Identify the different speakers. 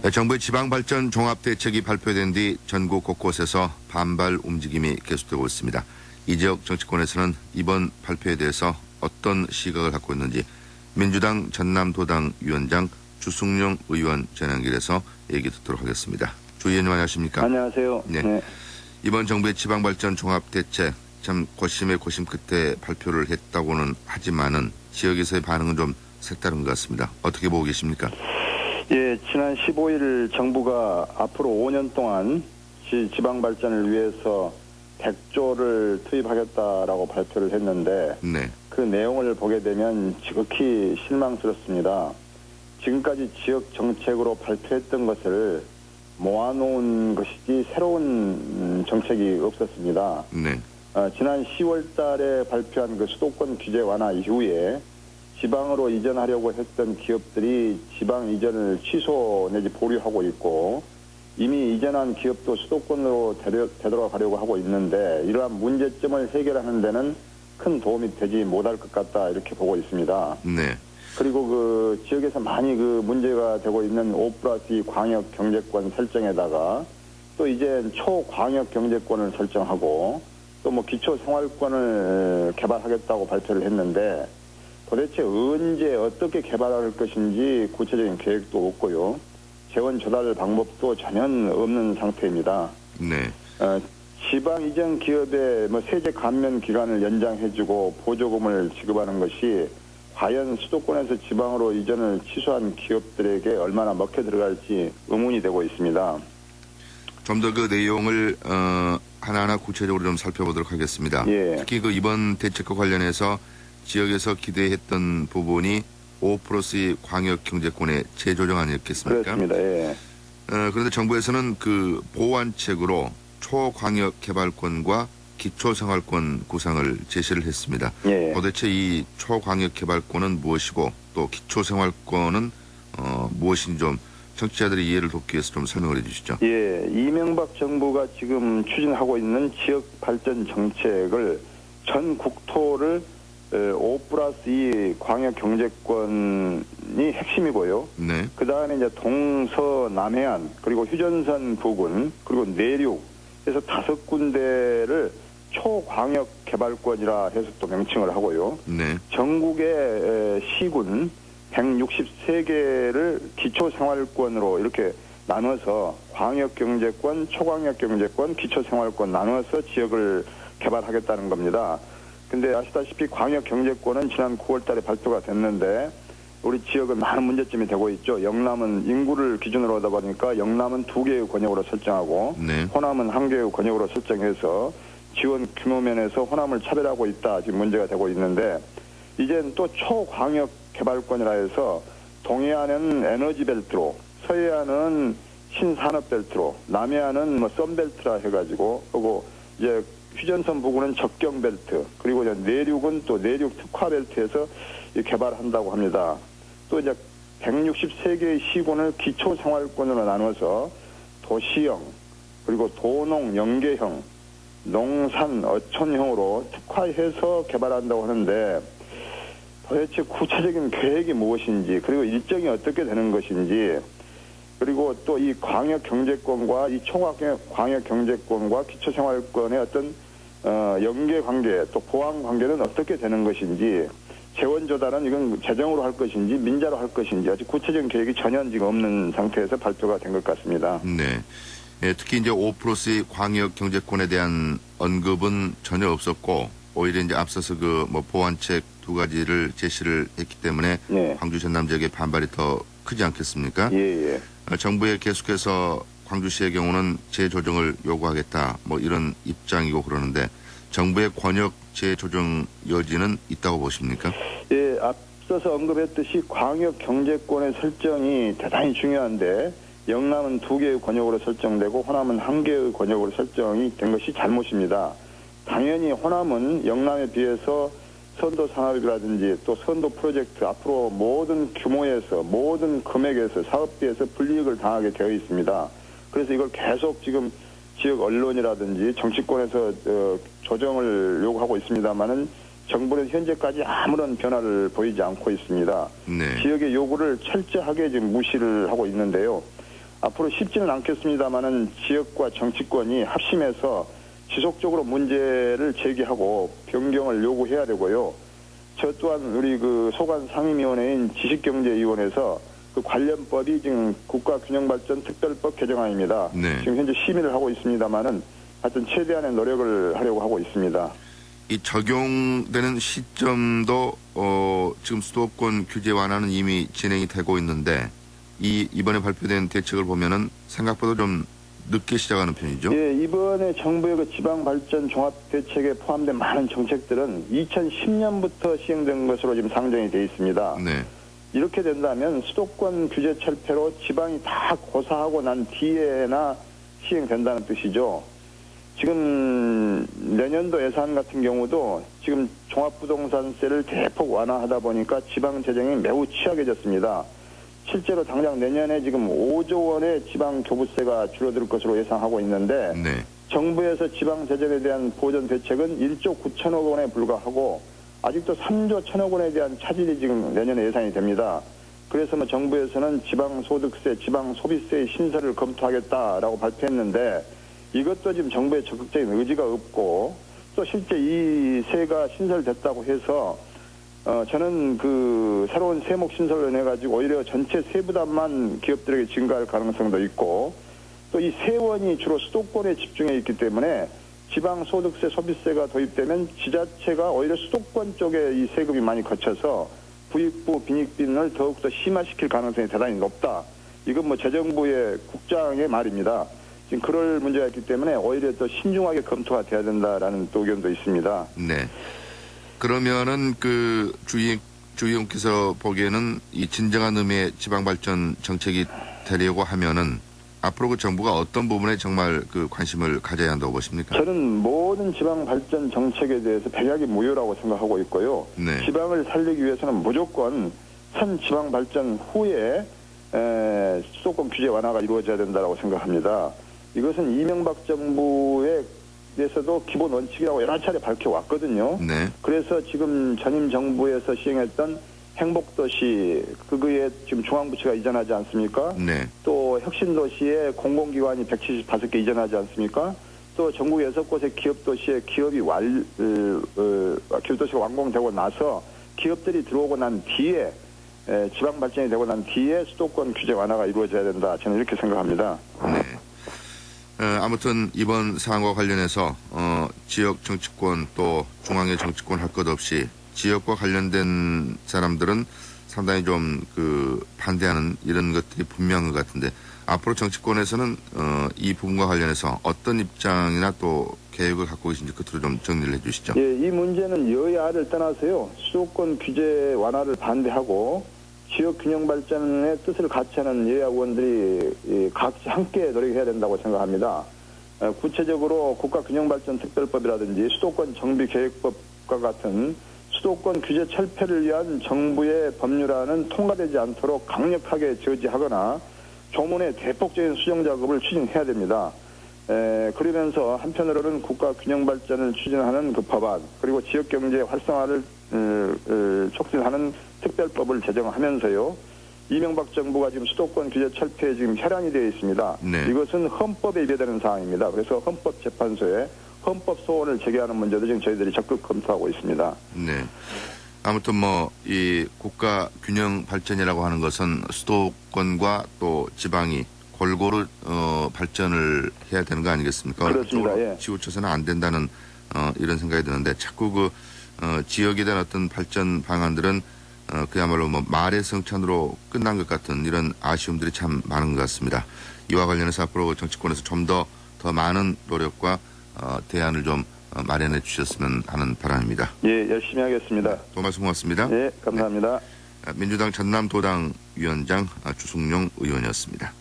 Speaker 1: 정부의 지방발전 종합대책이 발표된 뒤 전국 곳곳에서 반발 움직임이 계속되고 있습니다. 이 지역 정치권에서는 이번 발표에 대해서 어떤 시각을 갖고 있는지 민주당 전남도당 위원장 주승용 의원 전화연결해서 얘기 듣도록 하겠습니다. 주 의원님 안녕하십니까?
Speaker 2: 안녕하세요.
Speaker 1: 네. 이번 정부의 지방발전 종합대책 참 고심의 고심 끝에 발표를 했다고는 하지만은 지역에서의 반응은 좀 색다른 것 같습니다. 어떻게 보고 계십니까?
Speaker 2: 예, 지난 15일 정부가 앞으로 5년 동안 지방 발전을 위해서 100조를 투입하겠다라고 발표를 했는데
Speaker 1: 네.
Speaker 2: 그 내용을 보게 되면 지극히 실망스럽습니다. 지금까지 지역 정책으로 발표했던 것을 모아놓은 것이지 새로운 정책이 없었습니다.
Speaker 1: 네.
Speaker 2: 지난 10월 달에 발표한 그 수도권 규제 완화 이후에 지방으로 이전하려고 했던 기업들이 지방 이전을 취소 내지 보류하고 있고 이미 이전한 기업도 수도권으로 되돌아가려고 하고 있는데 이러한 문제점을 해결하는 데는 큰 도움이 되지 못할 것 같다 이렇게 보고 있습니다.
Speaker 1: 네.
Speaker 2: 그리고 그 지역에서 많이 그 문제가 되고 있는 5+2 광역 경제권 설정에다가 또 이제 초광역 경제권을 설정하고 또 뭐 기초 생활권을 개발하겠다고 발표를 했는데 도대체 언제 어떻게 개발할 것인지 구체적인 계획도 없고요. 재원 조달 방법도 전혀 없는 상태입니다.
Speaker 1: 네.
Speaker 2: 지방 이전 기업의 뭐 세제 감면 기간을 연장해주고 보조금을 지급하는 것이 과연 수도권에서 지방으로 이전을 취소한 기업들에게 얼마나 먹혀 들어갈지 의문이 되고 있습니다.
Speaker 1: 좀 더 그 내용을 하나하나 구체적으로 좀 살펴보도록 하겠습니다.
Speaker 2: 예.
Speaker 1: 특히 그 이번 대책과 관련해서 지역에서 기대했던 부분이 5+2 광역 경제권의 재조정 아니었겠습니까?
Speaker 2: 그렇습니다. 예.
Speaker 1: 그런데 정부에서는 그 보완책으로 초광역 개발권과 기초생활권 구상을 제시를 했습니다.
Speaker 2: 예.
Speaker 1: 도대체 이 초광역 개발권은 무엇이고 또 기초생활권은 무엇인지 좀 청취자들의 이해를 돕기 위해서 좀 설명을 해 주시죠.
Speaker 2: 예, 이명박 정부가 지금 추진하고 있는 지역 발전 정책을 전 국토를 5+2 광역 경제권이 핵심이고요.
Speaker 1: 네.
Speaker 2: 그 다음에 이제 동서남해안 그리고 휴전선 부근 그리고 내륙 해서 5군데를 초광역 개발권이라 해서 또 명칭을 하고요.
Speaker 1: 네.
Speaker 2: 전국의 시군 163개를 기초생활권으로 이렇게 나눠서 광역경제권, 초광역경제권, 기초생활권 나눠서 지역을 개발하겠다는 겁니다. 근데 아시다시피 광역경제권은 지난 9월 달에 발표가 됐는데 우리 지역은 많은 문제점이 되고 있죠. 영남은 인구를 기준으로 하다 보니까 영남은 2개의 권역으로 설정하고
Speaker 1: 네.
Speaker 2: 호남은 1개의 권역으로 설정해서 지원 규모 면에서 호남을 차별하고 있다. 지금 문제가 되고 있는데 이젠 또 초광역 개발권이라 해서 동해안은 에너지 벨트로 서해안은 신산업 벨트로 남해안은 뭐 썬벨트라 해가지고 그리고 이제 휴전선 부근은 접경 벨트 그리고 이제 내륙은 또 내륙 특화 벨트에서 개발한다고 합니다. 또 이제 163개의 시군을 기초 생활권으로 나눠서 도시형 그리고 도농 연계형 농산 어촌형으로 특화해서 개발한다고 하는데 도대체 구체적인 계획이 무엇인지 그리고 일정이 어떻게 되는 것인지 그리고 또 이 광역 경제권과 이 총광역 경제권과 기초생활권의 어떤 연계 관계 또 보완 관계는 어떻게 되는 것인지 재원 조달은 이건 재정으로 할 것인지 민자로 할 것인지 아직 구체적인 계획이 전혀 지금 없는 상태에서 발표가 된 것 같습니다.
Speaker 1: 네. 예, 특히 이제 5+2 광역 경제권에 대한 언급은 전혀 없었고 오히려 이제 앞서서 그 뭐 보완책 2가지를 제시를 했기 때문에
Speaker 2: 네.
Speaker 1: 광주 전남 지역의 반발이 더 크지 않겠습니까?
Speaker 2: 예.
Speaker 1: 정부에 계속해서 광주시의 경우는 재조정을 요구하겠다 뭐 이런 입장이고 그러는데 정부의 권역 재조정 여지는 있다고 보십니까?
Speaker 2: 예, 앞서서 언급했듯이 광역 경제권의 설정이 대단히 중요한데 영남은 2개의 권역으로 설정되고 호남은 1개의 권역으로 설정이 된 것이 잘못입니다. 당연히 호남은 영남에 비해서 선도 산업이라든지 또 선도 프로젝트 앞으로 모든 규모에서 모든 금액에서 사업비에서 불이익을 당하게 되어 있습니다. 그래서 이걸 계속 지금 지역 언론이라든지 정치권에서 조정을 요구하고 있습니다만은 정부는 현재까지 아무런 변화를 보이지 않고 있습니다.
Speaker 1: 네.
Speaker 2: 지역의 요구를 철저하게 지금 무시를 하고 있는데요. 앞으로 쉽지는 않겠습니다만은 지역과 정치권이 합심해서 지속적으로 문제를 제기하고 변경을 요구해야 되고요. 저 또한 우리 그 소관 상임위원회인 지식경제위원회에서 그 관련법이 지금 국가균형발전특별법 개정안입니다.
Speaker 1: 네.
Speaker 2: 지금 현재 심의를 하고 있습니다만은 하여튼 최대한의 노력을 하려고 하고 있습니다.
Speaker 1: 이 적용되는 시점도 지금 수도권 규제 완화는 이미 진행이 되고 있는데 이번에 발표된 대책을 보면은 생각보다 좀 늦게 시작하는 편이죠.
Speaker 2: 예, 이번에 정부의 그 지방발전 종합대책에 포함된 많은 정책들은 2010년부터 시행된 것으로 지금 상정이 되어 있습니다.
Speaker 1: 네.
Speaker 2: 이렇게 된다면 수도권 규제 철폐로 지방이 다 고사하고 난 뒤에나 시행된다는 뜻이죠. 지금 내년도 예산 같은 경우도 지금 종합부동산세를 대폭 완화하다 보니까 지방 재정이 매우 취약해졌습니다. 실제로 당장 내년에 지금 5조 원의 지방 교부세가 줄어들 것으로 예상하고 있는데
Speaker 1: 네.
Speaker 2: 정부에서 지방 재정에 대한 보전 대책은 1조 9천억 원에 불과하고 아직도 3조 1천억 원에 대한 차질이 지금 내년에 예상이 됩니다. 그래서 뭐 정부에서는 지방소득세, 지방소비세의 신설을 검토하겠다라고 발표했는데 이것도 지금 정부의 적극적인 의지가 없고 또 실제 이 세가 신설됐다고 해서 저는 그 새로운 세목 신설을 해가지고 오히려 전체 세부담만 기업들에게 증가할 가능성도 있고 또 이 세원이 주로 수도권에 집중해 있기 때문에 지방소득세, 소비세가 도입되면 지자체가 오히려 수도권 쪽에 이 세금이 많이 거쳐서 부익부, 빈익빈을 더욱더 심화시킬 가능성이 대단히 높다. 이건 뭐 재정부의 국장의 말입니다. 지금 그럴 문제가 있기 때문에 오히려 더 신중하게 검토가 돼야 된다라는 또 의견도 있습니다.
Speaker 1: 네. 그러면은 그 주의원께서 보기에는 이 진정한 의미의 지방발전 정책이 되려고 하면은 앞으로 그 정부가 어떤 부분에 정말 그 관심을 가져야 한다고 보십니까?
Speaker 2: 저는 모든 지방 발전 정책에 대해서 백약이 무효라고 생각하고 있고요.
Speaker 1: 네.
Speaker 2: 지방을 살리기 위해서는 무조건 선 지방 발전 후에 수도권 규제 완화가 이루어져야 된다고 생각합니다. 이것은 이명박 정부에 대해서도 기본 원칙이라고 여러 차례 밝혀왔거든요.
Speaker 1: 네.
Speaker 2: 그래서 지금 전임 정부에서 시행했던 행복도시 그거에 지금 중앙부처가 이전하지 않습니까?
Speaker 1: 네.
Speaker 2: 또 혁신도시에 공공기관이 175개 이전하지 않습니까? 또 전국 6곳의 기업도시에 기업도시가 완공되고 나서 기업들이 들어오고 난 뒤에 지방 발전이 되고 난 뒤에 수도권 규제 완화가 이루어져야 된다. 저는 이렇게 생각합니다.
Speaker 1: 네. 아무튼 이번 사안과 관련해서 지역 정치권 또 중앙의 정치권 할 것 없이 지역과 관련된 사람들은 상당히 좀 그 반대하는 이런 것들이 분명한 것 같은데 앞으로 정치권에서는 이 부분과 관련해서 어떤 입장이나 또 계획을 갖고 계신지 끝으로 좀 정리를 해주시죠.
Speaker 2: 예, 이 문제는 여야를 떠나서요. 수도권 규제 완화를 반대하고 지역 균형 발전의 뜻을 같이 하는 여야 의원들이 각자 함께 노력해야 된다고 생각합니다. 구체적으로 국가균형발전특별법이라든지 수도권 정비계획법과 같은 수도권 규제 철폐를 위한 정부의 법률안은 통과되지 않도록 강력하게 저지하거나 조문의 대폭적인 수정 작업을 추진해야 됩니다. 그러면서 한편으로는 국가균형발전을 추진하는 그 법안 그리고 지역경제 활성화를 촉진하는 특별법을 제정하면서요. 이명박 정부가 지금 수도권 규제 철폐에 지금 혈안이 되어 있습니다.
Speaker 1: 네.
Speaker 2: 이것은 헌법에 위배되는 사항입니다. 그래서 헌법재판소에 헌법 소원을 제기하는 문제도 지금 저희들이 적극 검토하고 있습니다.
Speaker 1: 네. 아무튼 뭐 이 국가 균형 발전이라고 하는 것은 수도권과 또 지방이 골고루 발전을 해야 되는 거 아니겠습니까?
Speaker 2: 그렇습니다. 예.
Speaker 1: 치우쳐서는 안 된다는 이런 생각이 드는데 자꾸 그 지역에 대한 어떤 발전 방안들은 그야말로 뭐 말의 성찬으로 끝난 것 같은 이런 아쉬움들이 참 많은 것 같습니다. 이와 관련해서 앞으로 정치권에서 좀 더 많은 노력과 대안을 좀 마련해 주셨으면 하는 바람입니다.
Speaker 2: 예, 열심히 하겠습니다.
Speaker 1: 또 말씀 고맙습니다.
Speaker 2: 예, 감사합니다.
Speaker 1: 민주당 전남도당 위원장 주승용 의원이었습니다.